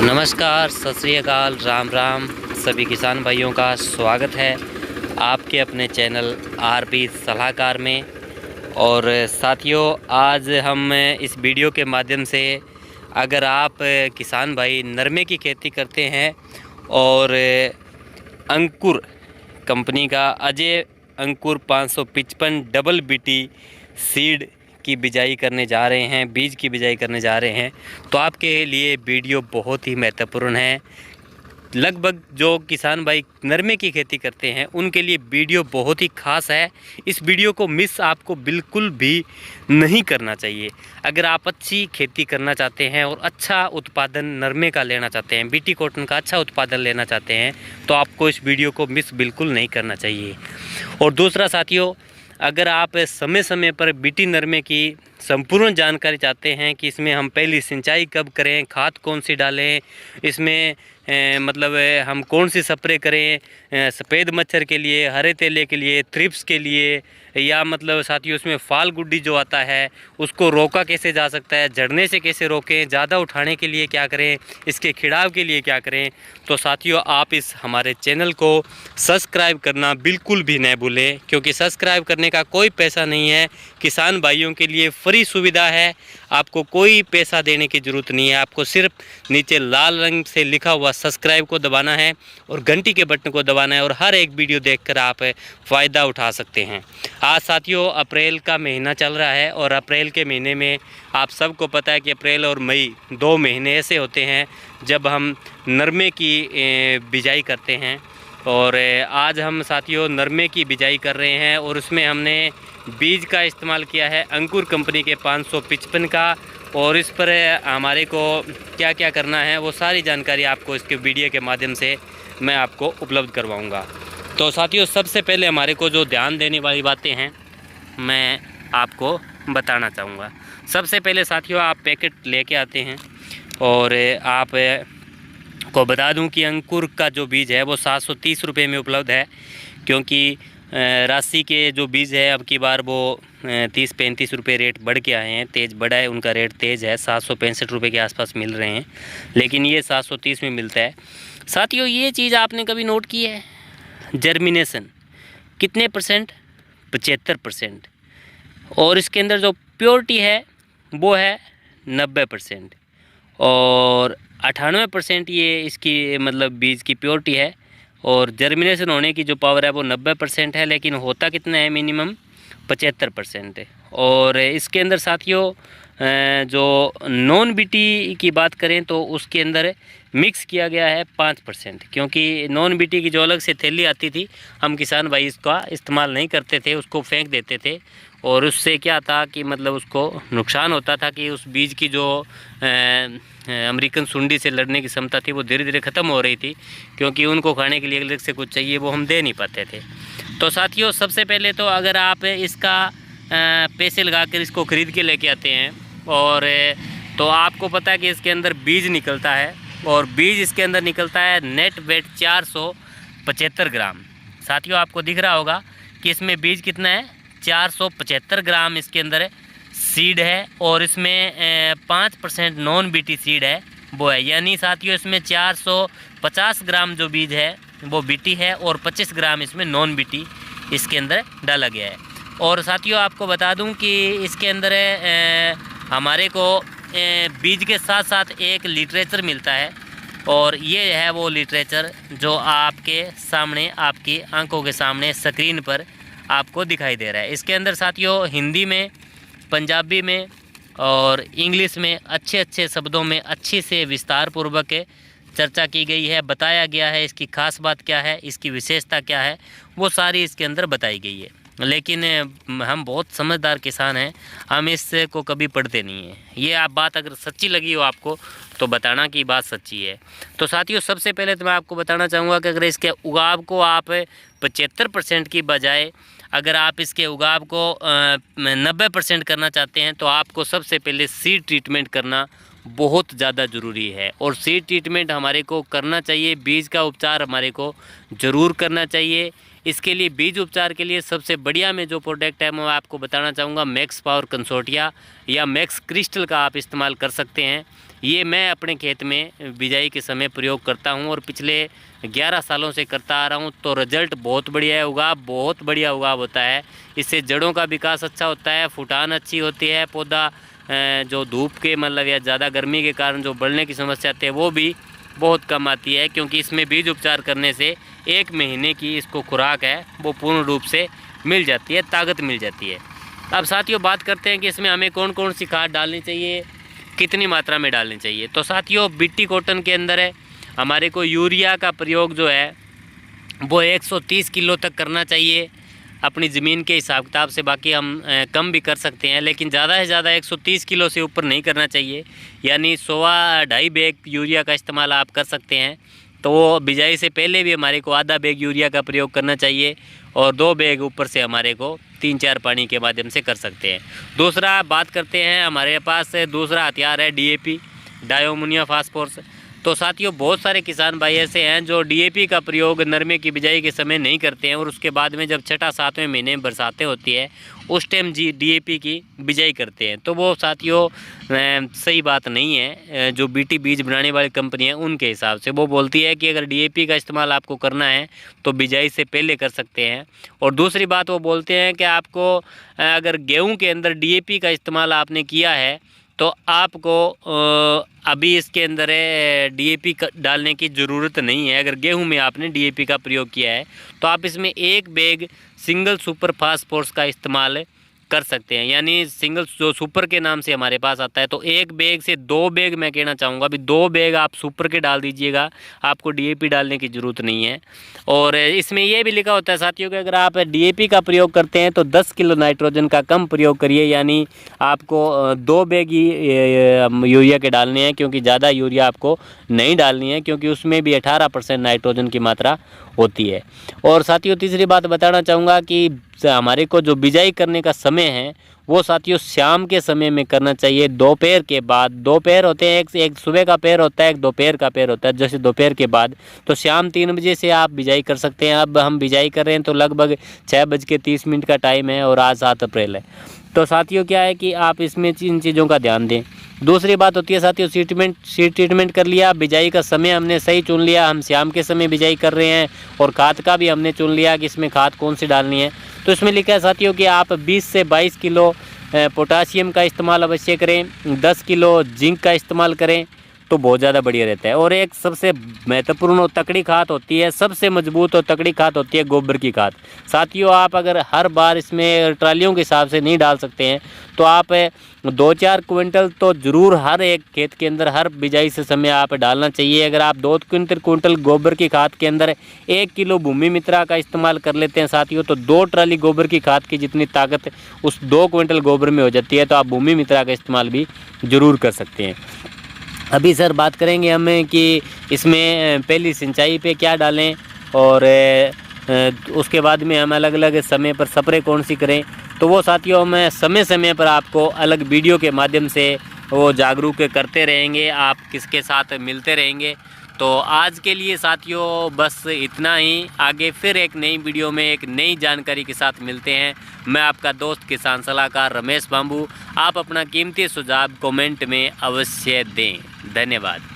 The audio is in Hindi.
नमस्कार, सत श्री अकाल, राम राम। सभी किसान भाइयों का स्वागत है आपके अपने चैनल आरबी सलाहकार में। और साथियों, आज हम इस वीडियो के माध्यम से अगर आप किसान भाई नरमे की खेती करते हैं और अंकुर कंपनी का अजय अंकुर 555 डबल बीटी सीड की बिजाई करने जा रहे हैं, बीज की बिजाई करने जा रहे हैं, तो आपके लिए वीडियो बहुत ही महत्वपूर्ण है। लगभग जो किसान भाई नरमे की खेती करते हैं उनके लिए वीडियो बहुत ही खास है। इस वीडियो को मिस आपको बिल्कुल भी नहीं करना चाहिए। अगर आप अच्छी खेती करना चाहते हैं और अच्छा उत्पादन नरमे का लेना चाहते हैं, बीटी कॉटन का अच्छा उत्पादन लेना चाहते हैं, तो आपको इस वीडियो को मिस बिल्कुल नहीं करना चाहिए। और दूसरा साथियों, अगर आप समय समय पर बीटी नरमे की संपूर्ण जानकारी चाहते हैं कि इसमें हम पहली सिंचाई कब करें, खाद कौन सी डालें, इसमें हम कौन सी स्प्रे करें, सफ़ेद मच्छर के लिए, हरे तेले के लिए, थ्रिप्स के लिए, या साथियों इसमें फाल गुड्डी जो आता है उसको रोका कैसे जा सकता है, झड़ने से कैसे रोकें, ज़्यादा उठाने के लिए क्या करें, इसके खिड़ाव के लिए क्या करें, तो साथियों आप इस हमारे चैनल को सब्सक्राइब करना बिल्कुल भी न भूलें, क्योंकि सब्सक्राइब करने का कोई पैसा नहीं है। किसान भाइयों के लिए फ्री सुविधा है, आपको कोई पैसा देने की ज़रूरत नहीं है। आपको सिर्फ नीचे लाल रंग से लिखा हुआ सब्सक्राइब को दबाना है और घंटी के बटन को दबाना है, और हर एक वीडियो देखकर आप फ़ायदा उठा सकते हैं। आज साथियों अप्रैल का महीना चल रहा है, और अप्रैल के महीने में आप सबको पता है कि अप्रैल और मई 2 महीने ऐसे होते हैं जब हम नरमे की बिजाई करते हैं। और आज हम साथियों नरमे की बिजाई कर रहे हैं, और उसमें हमने बीज का इस्तेमाल किया है अंकुर कंपनी के 555 का। और इस पर हमारे को क्या क्या करना है वो सारी जानकारी आपको इसके वीडियो के माध्यम से मैं आपको उपलब्ध करवाऊंगा। तो साथियों सबसे पहले हमारे को जो ध्यान देने वाली बातें हैं मैं आपको बताना चाहूँगा। सबसे पहले साथियों आप पैकेट लेके आते हैं, और आप को बता दूं कि अंकुर का जो बीज है वो 730 रुपये में उपलब्ध है, क्योंकि राशि के जो बीज है अब की बार वो 30-35 रुपये रेट बढ़ के आए हैं, तेज़ बढ़ा है, उनका रेट तेज़ है, 765 रुपये के आसपास मिल रहे हैं, लेकिन ये 730 में मिलता है। साथियों ये चीज़ आपने कभी नोट की है, जर्मिनेशन कितने परसेंट? 75%। और इसके अंदर जो प्योरिटी है वो है 90%, और 98% ये इसकी बीज की प्योरिटी है। और जर्मिनेशन होने की जो पावर है वो 90% है, लेकिन होता कितना है मिनिमम 75% है। और इसके अंदर साथियों जो नॉन बीटी की बात करें तो उसके अंदर मिक्स किया गया है 5%, क्योंकि नॉन बीटी की जो अलग से थैली आती थी हम किसान भाई इसका इस्तेमाल नहीं करते थे, उसको फेंक देते थे। और उससे क्या था कि उसको नुकसान होता था कि उस बीज की जो अमेरिकन सुंडी से लड़ने की क्षमता थी वो धीरे धीरे ख़त्म हो रही थी, क्योंकि उनको खाने के लिए अलग से कुछ चाहिए वो हम दे नहीं पाते थे। तो साथियों सबसे पहले तो अगर आप इसका पैसे लगा कर इसको ख़रीद के लेके आते हैं, और तो आपको पता है कि इसके अंदर बीज निकलता है, और बीज इसके अंदर निकलता है नेट वेट 475 ग्राम। साथियों आपको दिख रहा होगा कि इसमें बीज कितना है, 475 ग्राम इसके अंदर सीड है, और इसमें 5% नॉन बीटी सीड है वो है, यानी साथियों इसमें 450 ग्राम जो बीज है वो बीटी है, और 25 ग्राम इसमें नॉन बीटी इसके अंदर डाला गया है। और साथियों आपको बता दूं कि इसके अंदर हमारे को बीज के साथ साथ एक लिटरेचर मिलता है, और ये है वो लिटरेचर जो आपके सामने, आपकी आंखों के सामने स्क्रीन पर आपको दिखाई दे रहा है। इसके अंदर साथियों हिंदी में, पंजाबी में और इंग्लिश में अच्छे अच्छे शब्दों में अच्छी से विस्तार पूर्वक चर्चा की गई है, बताया गया है इसकी खास बात क्या है, इसकी विशेषता क्या है, वो सारी इसके अंदर बताई गई है। लेकिन हम बहुत समझदार किसान हैं, हम इसको कभी पढ़ते नहीं हैं। ये आप बात अगर सच्ची लगी हो आपको तो बताना कि बात सच्ची है। तो साथियों सबसे पहले तो मैं आपको बताना चाहूँगा कि अगर इसके उगाव को आप 75% की बजाय अगर आप इसके उगाव को 90% करना चाहते हैं, तो आपको सबसे पहले सीड ट्रीटमेंट करना बहुत ज़्यादा ज़रूरी है। और सीड ट्रीटमेंट हमारे को करना चाहिए, बीज का उपचार हमारे को ज़रूर करना चाहिए। इसके लिए बीज उपचार के लिए सबसे बढ़िया में जो प्रोडक्ट है मैं आपको बताना चाहूँगा, मैक्स पावर कंसोर्टिया या मैक्स क्रिस्टल का आप इस्तेमाल कर सकते हैं। ये मैं अपने खेत में बिजाई के समय प्रयोग करता हूँ और पिछले 11 सालों से करता आ रहा हूँ। तो रिजल्ट बहुत बढ़िया है, उगाव बहुत बढ़िया उगाव होता है। इससे जड़ों का विकास अच्छा होता है, फुटान अच्छी होती है, पौधा जो धूप के मतलब या ज़्यादा गर्मी के कारण जो बढ़ने की समस्या आती है वो भी बहुत कम आती है, क्योंकि इसमें बीज उपचार करने से 1 महीने की इसको खुराक है वो पूर्ण रूप से मिल जाती है, ताकत मिल जाती है। अब साथियों बात करते हैं कि इसमें हमें कौन कौन सी खाद डालनी चाहिए, कितनी मात्रा में डालनी चाहिए। तो साथियों बीटी कॉटन के अंदर है हमारे को यूरिया का प्रयोग जो है वो 130 किलो तक करना चाहिए अपनी ज़मीन के हिसाब किताब से। बाकी हम कम भी कर सकते हैं, लेकिन ज़्यादा से ज़्यादा 130 किलो से ऊपर नहीं करना चाहिए। यानी 1.25 बैग यूरिया का इस्तेमाल आप कर सकते हैं। तो वो बिजाई से पहले भी हमारे को आधा बैग यूरिया का प्रयोग करना चाहिए और 2 बैग ऊपर से हमारे को 3-4 पानी के माध्यम से कर सकते हैं। दूसरा बात करते हैं, हमारे पास दूसरा हथियार है DAP, डायमोनियम फास्फोरस। तो साथियों बहुत सारे किसान भाई ऐसे हैं जो DAP का प्रयोग नरमे की बिजाई के समय नहीं करते हैं और उसके बाद में जब 6-7वें महीने में बरसातें होती है उस टाइम DAP की बिजाई करते हैं। तो वो साथियों सही बात नहीं है। जो BT बीज बनाने वाली कंपनी है उनके हिसाब से वो बोलती है कि अगर DAP का इस्तेमाल आपको करना है तो बिजाई से पहले कर सकते हैं। और दूसरी बात वो बोलते हैं कि आपको अगर गेहूँ के अंदर DAP का इस्तेमाल आपने किया है तो आपको अभी इसके अंदर DAP डालने की ज़रूरत नहीं है। अगर गेहूं में आपने DAP का प्रयोग किया है तो आप इसमें 1 बैग सिंगल सुपर फास्फोरस का इस्तेमाल कर सकते हैं। यानी सिंगल जो सुपर के नाम से हमारे पास आता है, तो 1 बैग से 2 बैग मैं कहना चाहूँगा अभी 2 बैग आप सुपर के डाल दीजिएगा, आपको DAP डालने की ज़रूरत नहीं है। और इसमें ये भी लिखा होता है साथियों कि अगर आप DAP का प्रयोग करते हैं तो 10 किलो नाइट्रोजन का कम प्रयोग करिए। यानी आपको 2 बैग ही यूरिया के डालने हैं, क्योंकि ज़्यादा यूरिया आपको नहीं डालनी है, क्योंकि उसमें भी 18% नाइट्रोजन की मात्रा होती है। और साथियों तीसरी बात बताना चाहूँगा कि हमारे को जो बिजाई करने का समय है वो साथियों शाम के समय में करना चाहिए, दोपहर के बाद। 2 पैर होते हैं, एक सुबह का पैर होता है, एक दोपहर का पैर होता है। जैसे दोपहर के बाद तो शाम 3 बजे से आप बिजाई कर सकते हैं। अब हम बिजाई कर रहे हैं तो लगभग 6:30 का टाइम है और आज 7 अप्रैल है। तो साथियों क्या है कि आप इसमें इन चीज़ों का ध्यान दें। दूसरी बात होती है साथियों सीड ट्रीटमेंट कर लिया, बिजाई का समय हमने सही चुन लिया, हम शाम के समय बिजाई कर रहे हैं। और खाद का भी हमने चुन लिया कि इसमें खाद कौन सी डालनी है। तो इसमें लिखा है साथियों कि आप 20 से 22 किलो पोटाशियम का इस्तेमाल अवश्य करें, 10 किलो जिंक का इस्तेमाल करें तो बहुत ज़्यादा बढ़िया रहता है। और एक सबसे महत्वपूर्ण और तकड़ी खाद होती है, सबसे मजबूत और तकड़ी खाद होती है गोबर की खाद। साथियों आप अगर हर बार इसमें ट्रालियों के हिसाब से नहीं डाल सकते हैं तो आप 2-4 क्विंटल तो ज़रूर हर एक खेत के अंदर हर बिजाई से समय आप डालना चाहिए। अगर आप 2 क्विंटल गोबर की खाद के अंदर 1 किलो भूमि मित्रा का इस्तेमाल कर लेते हैं साथियों, तो 2 ट्राली गोबर की खाद की जितनी ताकत उस 2 क्विंटल गोबर में हो जाती है। तो आप भूमि मित्रा का इस्तेमाल भी ज़रूर कर सकते हैं। अभी सर बात करेंगे हमें कि इसमें पहली सिंचाई पे क्या डालें और उसके बाद में हम अलग अलग समय पर स्प्रे कौन सी करें। तो वो साथियों हम समय समय पर आपको अलग वीडियो के माध्यम से वो जागरूक करते रहेंगे, आप किसके साथ मिलते रहेंगे। तो आज के लिए साथियों बस इतना ही। आगे फिर एक नई वीडियो में एक नई जानकारी के साथ मिलते हैं। मैं आपका दोस्त किसान सलाहकार रमेश बांबू। आप अपना कीमती सुझाव कमेंट में अवश्य दें। धन्यवाद।